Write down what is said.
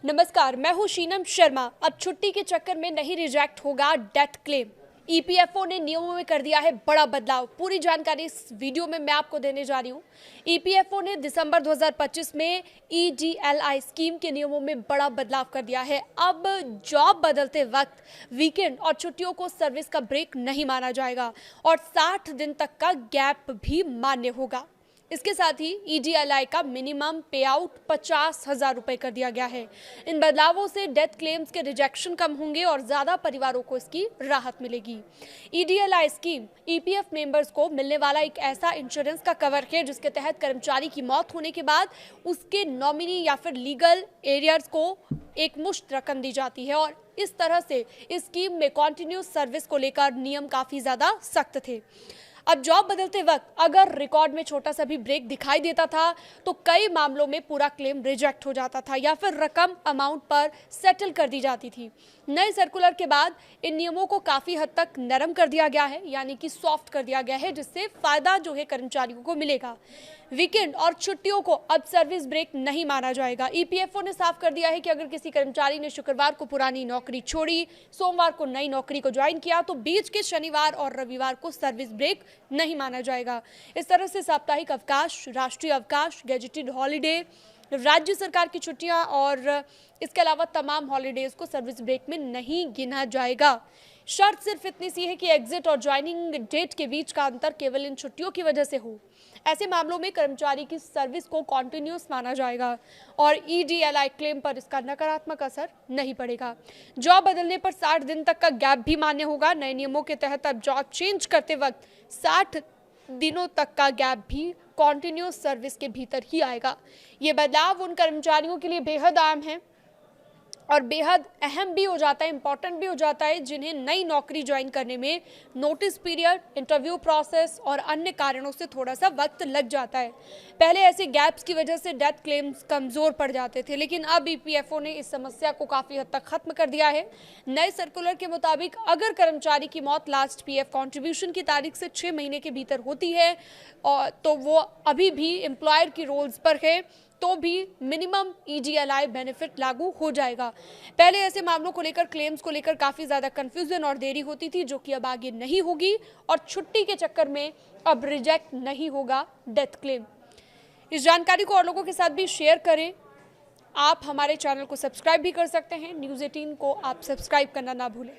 नमस्कार, मैं हूं शीनम शर्मा। अब छुट्टी के चक्कर में नहीं रिजेक्ट होगा डेथ क्लेम। ईपीएफओ ने नियमों में कर दिया है बड़ा बदलाव। पूरी जानकारी इस वीडियो में मैं आपको देने जा रही हूं। ईपीएफओ ने दिसंबर 2025 में ईडीएलआई स्कीम के नियमों में बड़ा बदलाव कर दिया है। अब जॉब बदलते वक्त वीकेंड और छुट्टियों को सर्विस का ब्रेक नहीं माना जाएगा और 60 दिन तक का गैप भी मान्य होगा। इसके साथ ही ईडीएलआई का मिनिमम पे आउट 50,000 रुपए कर दिया गया है। इन बदलावों से डेथ क्लेम्स के रिजेक्शन कम होंगे और ज्यादा परिवारों को इसकी राहत मिलेगी। ईडीएलआई स्कीम ईपीएफ मेंबर्स को मिलने वाला एक ऐसा इंश्योरेंस का कवर है जिसके तहत कर्मचारी की मौत होने के बाद उसके नॉमिनी या फिर लीगल एरियर्स को एक मुश्त रकम दी जाती है और इस तरह से इस स्कीम में कॉन्टिन्यूस सर्विस को लेकर नियम काफी ज्यादा सख्त थे। अब जॉब बदलते वक्त अगर रिकॉर्ड में छोटा सा भी ब्रेक दिखाई देता था तो कई मामलों में पूरा क्लेम रिजेक्ट हो जाता था या फिर रकम अमाउंट पर सेटल कर दी जाती थी। नए सर्कुलर के बाद इन नियमों को काफी हद तक नरम कर दिया गया है, यानी कि सॉफ्ट कर दिया गया है, जिससे फायदा जो है कर्मचारियों को मिलेगा। वीकेंड और छुट्टियों को अब सर्विस ब्रेक नहीं माना जाएगा। ईपीएफओ ने साफ कर दिया है कि अगर किसी कर्मचारी ने शुक्रवार को पुरानी नौकरी छोड़ी, सोमवार को नई नौकरी को ज्वाइन किया तो बीच के शनिवार और रविवार को सर्विस ब्रेक नहीं माना जाएगा। इस तरह से साप्ताहिक अवकाश, राष्ट्रीय अवकाश, गेजेटेड हॉलीडे, राज्य सरकार की छुट्टियां और इसके अलावा तमाम हॉलीडेज को सर्विस ब्रेक में नहीं गिना जाएगा। शर्त सिर्फ इतनी सी है कि एग्जिट और ज्वाइनिंग डेट के बीच का अंतर केवल इन छुट्टियों की वजह से हो। ऐसे मामलों में कर्मचारी की सर्विस को कॉन्टिन्यूस माना जाएगा और ईडीएलआई क्लेम पर इसका नकारात्मक असर नहीं पड़ेगा। जॉब बदलने पर 60 दिन तक का गैप भी मान्य होगा। नए नियमों के तहत अब जॉब चेंज करते वक्त 60 दिनों तक का गैप भी कॉन्टिन्यूस सर्विस के भीतर ही आएगा। ये बदलाव उन कर्मचारियों के लिए बेहद आम है और बेहद अहम भी हो जाता है, इंपॉर्टेंट भी हो जाता है, जिन्हें नई नौकरी ज्वाइन करने में नोटिस पीरियड, इंटरव्यू प्रोसेस और अन्य कारणों से थोड़ा सा वक्त लग जाता है। पहले ऐसे गैप्स की वजह से डेथ क्लेम्स कमजोर पड़ जाते थे, लेकिन अब ईपीएफओ ने इस समस्या को काफी हद तक खत्म कर दिया है। नए सर्कुलर के मुताबिक अगर कर्मचारी की मौत लास्ट पीएफ कॉन्ट्रीब्यूशन की तारीख से 6 महीने के भीतर होती है और तो वो अभी भी एम्प्लॉयर की रोल्स पर है तो भी मिनिमम ईडीएलआई बेनिफिट लागू हो जाएगा। पहले ऐसे मामलों को लेकर, क्लेम्स को लेकर काफी ज्यादा कंफ्यूजन और देरी होती थी, जो कि अब आगे नहीं होगी और छुट्टी के चक्कर में अब रिजेक्ट नहीं होगा डेथ क्लेम। इस जानकारी को और लोगों के साथ भी शेयर करें। आप हमारे चैनल को सब्सक्राइब भी कर सकते हैं। न्यूज़ 18 को आप सब्सक्राइब करना ना भूलें।